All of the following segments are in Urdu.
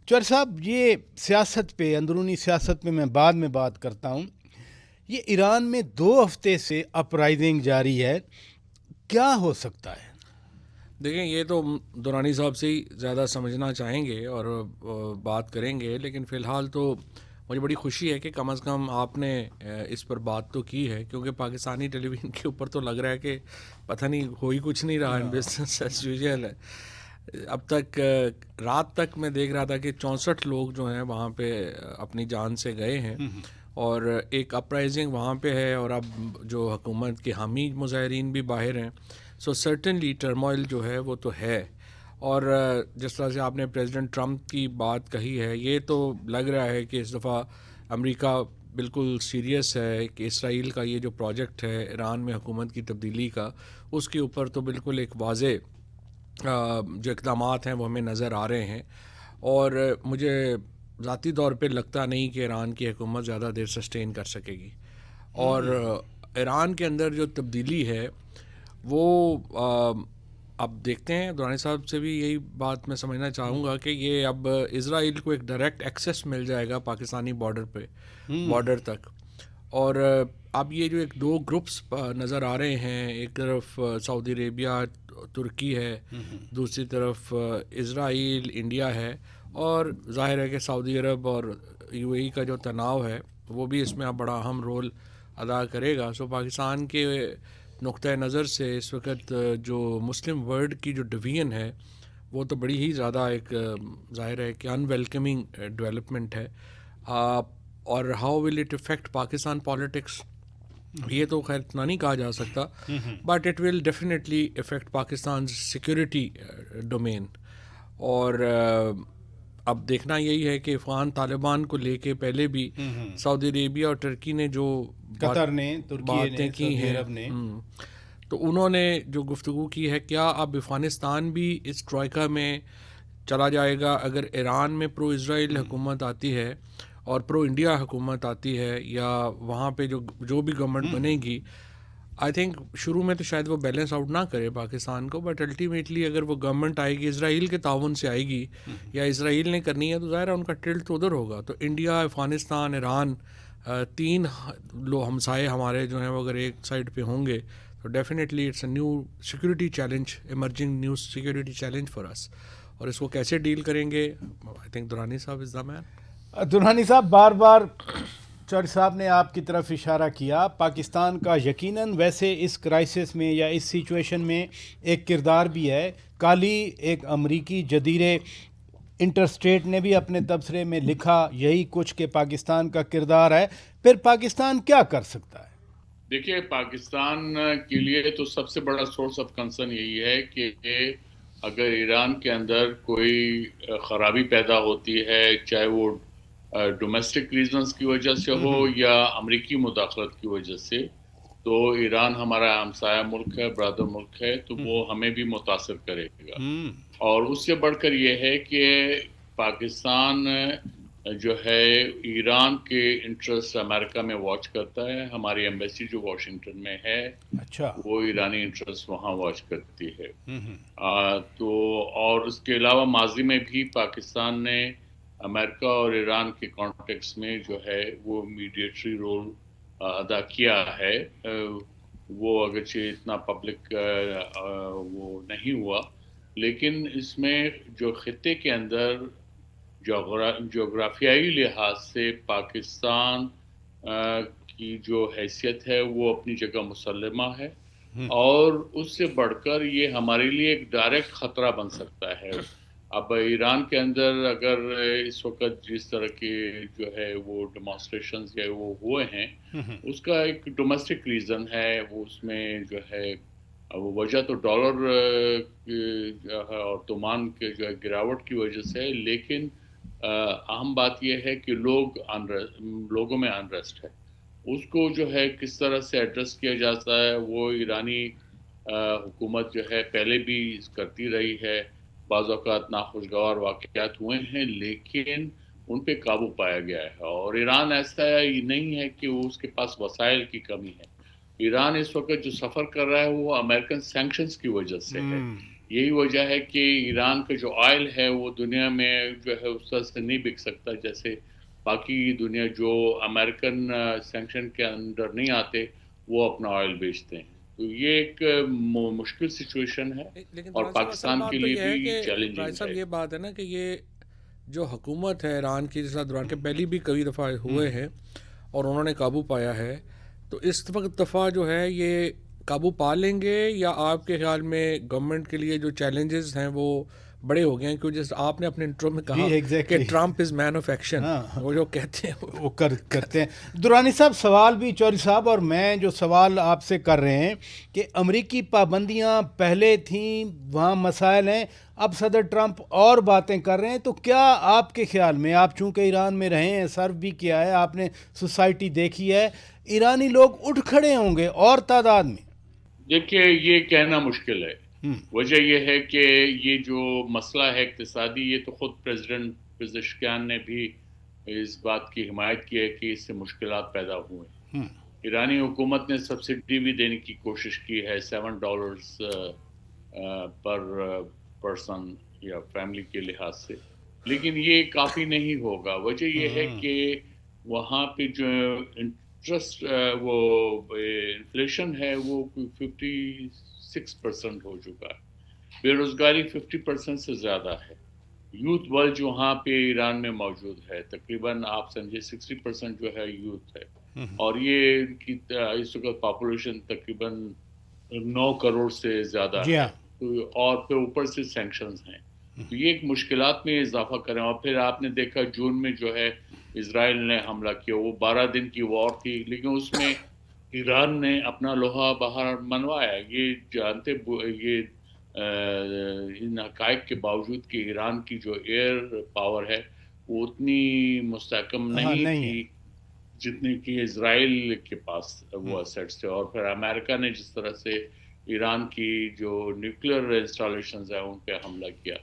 چور صاحب، یہ سیاست پہ، اندرونی سیاست پہ میں بعد میں بات کرتا ہوں. یہ ایران میں 2 ہفتے سے اپرائزنگ جاری ہے، کیا ہو سکتا ہے؟ دیکھیں، یہ تو دورانی صاحب سے ہی زیادہ سمجھنا چاہیں گے اور بات کریں گے، لیکن فی الحال تو مجھے بڑی خوشی ہے کہ کم از کم آپ نے اس پر بات تو کی ہے، کیونکہ پاکستانی ٹیلی ویژن کے اوپر تو لگ رہا ہے کہ پتہ نہیں ہو ہی کچھ نہیں رہا، بزنس ایز یوزول ہے. اب تک رات تک میں دیکھ رہا تھا کہ 64 لوگ جو ہیں وہاں پہ اپنی جان سے گئے ہیں، اور ایک اپرائزنگ وہاں پہ ہے، اور اب جو حکومت کے حامی مظاہرین بھی باہر ہیں. سو سرٹنلی ٹرموائل جو ہے وہ تو ہے. اور جس طرح سے آپ نے پریزیڈنٹ ٹرمپ کی بات کہی ہے، یہ تو لگ رہا ہے کہ اس دفعہ امریکہ بالکل سیریس ہے کہ اسرائیل کا یہ جو پروجیکٹ ہے ایران میں حکومت کی تبدیلی کا، اس کے اوپر تو بالکل ایک واضح جو اقدامات ہیں وہ ہمیں نظر آ رہے ہیں. اور مجھے ذاتی طور پہ لگتا نہیں کہ ایران کی حکومت زیادہ دیر سسٹین کر سکے گی. اور ایران کے اندر جو تبدیلی ہے وہ اب دیکھتے ہیں. دورانی صاحب سے بھی یہی بات میں سمجھنا چاہوں گا کہ یہ اب اسرائیل کو ایک ڈائریکٹ ایکسیس مل جائے گا پاکستانی بارڈر تک. اور اب یہ جو ایک 2 گروپس نظر آ رہے ہیں، ایک طرف سعودی عربیہ ترکی ہے، دوسری طرف اسرائیل انڈیا ہے، اور ظاہر ہے کہ سعودی عرب اور یو اے ای کا جو تناؤ ہے وہ بھی اس میں اب بڑا اہم رول ادا کرے گا. سو پاکستان کے نقطۂ نظر سے اس وقت جو مسلم ورلڈ کی جو ڈویژن ہے وہ تو بڑی ہی زیادہ ایک ظاہر ہے کہ ان ویلکمنگ ڈیولپمنٹ ہے. اور how will it affect Pakistan politics, یہ تو خیر اتنا نہیں کہا جا سکتا، but it will definitely affect Pakistan security domain. اور اب دیکھنا یہی ہے کہ افغان طالبان کو لے کے پہلے بھی سعودی عربیہ اور ترکی نے جو قطر نے، ترکی نے، باتیں کی سعودی ہیں، عرب نے، تو انہوں نے جو گفتگو کی ہے، کیا اب افغانستان بھی اس ٹرائکا میں چلا جائے گا اگر ایران میں پرو اسرائیل حکومت آتی ہے اور پرو انڈیا حکومت آتی ہے، یا وہاں پہ جو بھی گورنمنٹ بنے گی. آئی تھنک شروع میں تو شاید وہ بیلنس آؤٹ نہ کرے پاکستان کو، بٹ الٹیمیٹلی اگر وہ گورنمنٹ آئے گی اسرائیل کے تعاون سے آئے گی یا اسرائیل نے کرنی ہے، تو ظاہر ہے ان کا ٹلٹ تو ادھر ہوگا. تو انڈیا، افغانستان، ایران، 3 ہمسائے ہمارے جو ہیں وہ اگر ایک سائڈ پہ ہوں گے تو definitely it's a new security challenge, emerging new security challenge for us. اور اس کو کیسے ڈیل کریں گے، آئی تھنک دورانی صاحب از دا مین. دورانی صاحب، بار بار چور صاحب نے آپ کی طرف اشارہ کیا. پاکستان کا یقیناً ویسے اس کرائسس میں یا اس سچویشن میں ایک کردار بھی ہے. کالی ایک امریکی جدیرے انٹرسٹیٹ نے بھی اپنے تبصرے میں لکھا یہی کچھ کہ پاکستان کا کردار ہے. پھر پاکستان کیا کر سکتا ہے؟ دیکھیے، پاکستان کے لیے تو سب سے بڑا سورس آف کنسرن یہی ہے کہ اگر ایران کے اندر کوئی خرابی پیدا ہوتی ہے، چاہے وہ ڈومیسٹک ریزنز کی وجہ سے ہو یا امریکی مداخلت کی وجہ سے، تو ایران ہمارا ہمسایہ ملک ہے، برادر ملک ہے، تو وہ ہمیں بھی متاثر کرے گا. اور اس سے بڑھ کر یہ ہے کہ پاکستان جو ہے ایران کے انٹرسٹ امریکہ میں واچ کرتا ہے. ہماری ایمبیسی جو واشنگٹن میں ہے، اچھا، وہ ایرانی انٹرسٹ وہاں واچ کرتی ہے. تو اور اس کے علاوہ ماضی میں بھی پاکستان نے امریکہ اور ایران کے کانٹیکس میں جو ہے وہ میڈیٹری رول ادا کیا ہے. وہ اگرچہ اتنا پبلک وہ نہیں ہوا، لیکن اس میں جو خطے کے اندر جغرافیائی لحاظ سے پاکستان کی جو حیثیت ہے وہ اپنی جگہ مسلمہ ہے، اور اس سے بڑھ کر یہ ہمارے لیے ایک ڈائریکٹ خطرہ بن سکتا ہے. اب ایران کے اندر اگر اس وقت جس طرح کے جو ہے وہ ڈیمانسٹریشنز یا وہ ہوئے ہیں، اس کا ایک ڈومیسٹک ریزن ہے. وہ اس میں جو ہے وہ وجہ تو ڈالر اور تومان کے جو ہے گراوٹ کی وجہ سے ہے، لیکن اہم بات یہ ہے کہ لوگوں میں انریسٹ ہے. اس کو جو ہے کس طرح سے ایڈریس کیا جاتا ہے، وہ ایرانی حکومت جو ہے پہلے بھی کرتی رہی ہے. بعض اوقات ناخوشگوار واقعات ہوئے ہیں، لیکن ان پہ قابو پایا گیا ہے. اور ایران ایسا نہیں ہے کہ وہ اس کے پاس وسائل کی کمی ہے. ایران اس وقت جو سفر کر رہا ہے وہ امریکن سینکشنز کی وجہ سے ہے. یہی وجہ ہے کہ ایران کا جو آئل ہے وہ دنیا میں جو ہے اس طرح سے نہیں بک سکتا جیسے باقی دنیا جو امریکن سینکشن کے اندر نہیں آتے وہ اپنا آئل بیچتے ہیں. تو یہ ایک مشکل سچویشن ہے لیکن اور دوران صاحب اصل پاکستان بات کے تو لیے یہ ہے بھی کہ راج چیلنجنگ صاحب ہے. یہ بات ہے نا کہ یہ جو حکومت ہے ایران کی، جیسا دوران کے پہلی بھی کئی دفعہ ہوئے ہیں اور انہوں نے قابو پایا ہے، تو اس وقت دفعہ جو ہے یہ قابو پا لیں گے یا آپ کے خیال میں گورنمنٹ کے لیے جو چیلنجز ہیں وہ بڑے ہو گئے ہیں؟ کیونکہ جیسے آپ نے اپنے انٹرو میں کہا کہ Trump is man of action, وہ جو کہتے ہیں وہ کرتے ہیں. درانی صاحب سوال بھی چوہدری صاحب اور میں جو سوال آپ سے کر رہے ہیں کہ امریکی پابندیاں پہلے تھیں، وہاں مسائل ہیں، اب صدر ٹرمپ اور باتیں کر رہے ہیں، تو کیا آپ کے خیال میں، آپ چونکہ ایران میں رہے ہیں، سرو بھی کیا ہے، آپ نے سوسائٹی دیکھی ہے، ایرانی لوگ اٹھ کھڑے ہوں گے اور تعداد میں؟ دیکھیے یہ کہنا مشکل ہے. وجہ یہ ہے کہ یہ جو مسئلہ ہے اقتصادی، یہ تو خود پریزیڈنٹ پزشکیان نے بھی اس بات کی حمایت کی ہے کہ اس سے مشکلات پیدا ہوئے. ایرانی حکومت نے سبسڈی بھی دینے کی کوشش کی ہے $7 پر پرسن یا فیملی کے لحاظ سے، لیکن یہ کافی نہیں ہوگا. وجہ یہ ہے کہ وہاں پہ جو انٹرسٹ وہ انفلیشن ہے وہ 56% ہو چکا ہے، بے روزگاری 50% سے زیادہ ہے. یوتھ بلج وہاں پہ ایران میں موجود ہے، تقریباً آپ سمجھے 60% جو ہے یوتھ ہے، اور یہ ان کی اس وقت پاپولیشن تقریباً 9 کروڑ سے زیادہ ہے، اور پھر اوپر سے سینکشنز ہیں. تو یہ ایک مشکلات میں اضافہ کریں. اور پھر آپ نے دیکھا جون میں جو ہے اسرائیل نے حملہ کیا، وہ 12 دن کی وار تھی، لیکن اس میں ایران نے اپنا لوہا باہر منوایا. یہ جانتے یہ ان حقائق کے باوجود کہ ایران کی جو ایئر پاور ہے وہ اتنی مستحکم نہیں تھی جتنے کہ اسرائیل کے پاس وہ اسیٹس تھے. اور پھر امریکہ نے جس طرح سے ایران کی جو نیوکلیر انسٹالیشنز ہیں ان پہ حملہ کیا،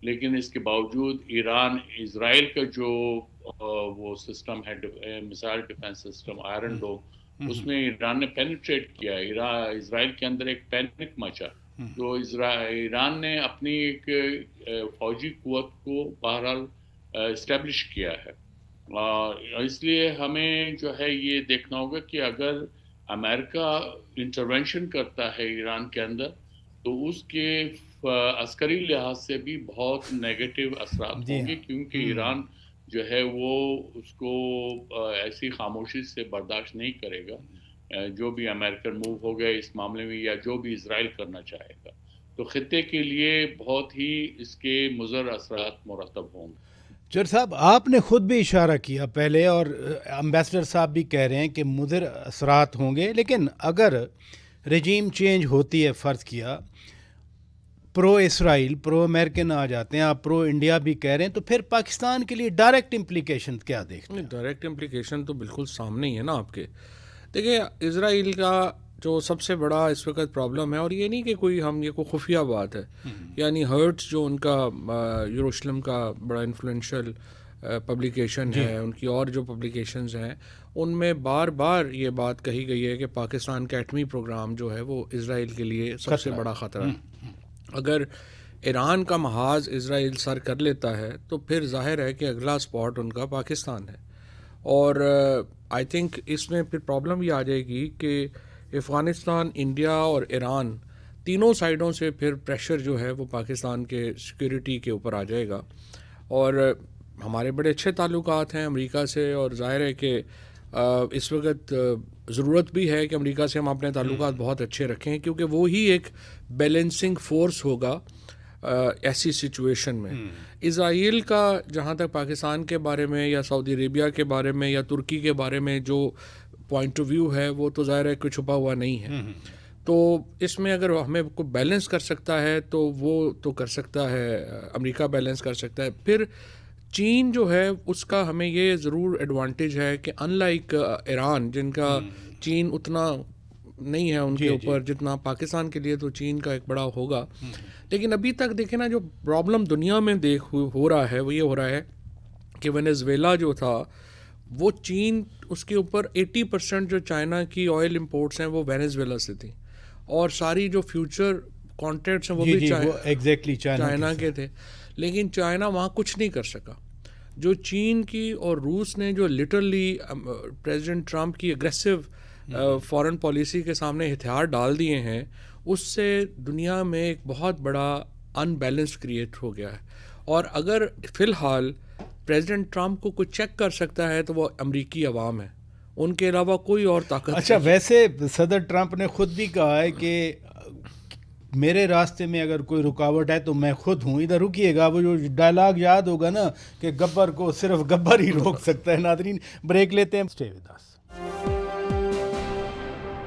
لیکن اس کے باوجود ایران اسرائیل کا جو وہ سسٹم ہے missile defence system Iron Dome, اس میں ایران نے پینیٹریٹ کیا. اسرائیل کے اندر ایک پینک مچا. تو ایران نے اپنی ایک فوجی قوت کو بہرحال اسٹیبلش کیا ہے. اس لیے ہمیں جو ہے یہ دیکھنا ہوگا کہ اگر امریکہ انٹرونشن کرتا ہے ایران کے اندر تو اس کے عسکری لحاظ سے بھی بہت نیگیٹو اثرات ہوں گے، کیونکہ ایران جو ہے وہ اس کو ایسی خاموشی سے برداشت نہیں کرے گا جو بھی امریکن موو ہو گئے اس معاملے میں یا جو بھی اسرائیل کرنا چاہے گا. تو خطے کے لیے بہت ہی اس کے مضر اثرات مرتب ہوں گے. چر صاحب آپ نے خود بھی اشارہ کیا پہلے، اور امبیسڈر صاحب بھی کہہ رہے ہیں کہ مضر اثرات ہوں گے، لیکن اگر رجیم چینج ہوتی ہے، فرض کیا پرو اسرائیل پرو امریکن آ جاتے ہیں، آپ پرو انڈیا بھی کہہ رہے ہیں، تو پھر پاکستان کے لیے ڈائریکٹ امپلیکیشن کیا دیکھتے ہیں؟ ڈائریکٹ امپلیکیشن تو بالکل سامنے ہی ہے نا آپ کے. دیکھیں اسرائیل کا جو سب سے بڑا اس وقت پرابلم ہے، اور یہ نہیں کہ کوئی ہم یہ کوئی خفیہ بات ہے، یعنی ہرٹس جو ان کا یروشلم کا بڑا انفلوئنشل پبلیکیشن ہے، ان کی اور جو پبلیکیشنز ہیں ان میں بار بار یہ بات کہی گئی ہے کہ پاکستان کا ایٹمی پروگرام جو ہے وہ اسرائیل کے لیے سب سے بڑا خطرہ ہے. اگر ایران کا محاذ اسرائیل سر کر لیتا ہے تو پھر ظاہر ہے کہ اگلا اسپاٹ ان کا پاکستان ہے. اور آئی تھنک اس میں پھر پرابلم یہ آ جائے گی کہ افغانستان، انڈیا اور ایران تینوں سائڈوں سے پھر پریشر جو ہے وہ پاکستان کے سیکیورٹی کے اوپر آ جائے گا. اور ہمارے بڑے اچھے تعلقات ہیں امریکہ سے، اور ظاہر ہے کہ اس وقت ضرورت بھی ہے کہ امریکہ سے ہم اپنے تعلقات بہت اچھے رکھیں، کیونکہ وہی ایک بیلنسنگ فورس ہوگا ایسی سچویشن میں. اسرائیل کا جہاں تک پاکستان کے بارے میں یا سعودی عربیہ کے بارے میں یا ترکی کے بارے میں جو پوائنٹ آف ویو ہے وہ تو ظاہر ہے کہ چھپا ہوا نہیں ہے. تو اس میں اگر ہمیں کو بیلنس کر سکتا ہے تو وہ تو کر سکتا ہے، امریکہ بیلنس کر سکتا ہے. پھر چین جو ہے اس کا ہمیں یہ ضرور ایڈوانٹیج ہے کہ ان لائک ایران، جن کا چین اتنا نہیں ہے ان کے اوپر جتنا پاکستان کے لیے تو چین کا ایک بڑا ہوگا. لیکن ابھی تک دیکھیں نا، جو پرابلم دنیا میں ہو رہا ہے وہ یہ ہو رہا ہے کہ وینیزویلا جو تھا وہ چین، اس کے اوپر 80% جو چائنا کی آئل امپورٹس ہیں وہ وینیزویلا سے تھیں، اور ساری جو فیوچر کانٹیکٹس ہیں وہ جی بھی جی وہ ایگزیکٹلی چائنا کے تھے، لیکن چائنا وہاں کچھ نہیں کر سکا. جو چین کی اور روس نے جو لٹرلی پریزیڈنٹ ٹرمپ کی اگریسو فارن پالیسی کے سامنے ہتھیار ڈال دیے ہیں، اس سے دنیا میں ایک بہت بڑا ان بیلنس کریٹ ہو گیا ہے. اور اگر فی الحال پریزیڈنٹ ٹرمپ کو کچھ چیک کر سکتا ہے تو وہ امریکی عوام ہے، ان کے علاوہ کوئی اور طاقت اچھا نہیں. ویسے صدر ٹرمپ نے خود بھی کہا ہے کہ میرے راستے میں اگر کوئی رکاوٹ ہے تو میں خود ہوں، ادھر رکیے گا. وہ جو ڈائلاگ یاد ہوگا نا کہ گبر کو صرف گبر ہی روک سکتا ہے. ناظرین بریک لیتے ہیں. Stay with us.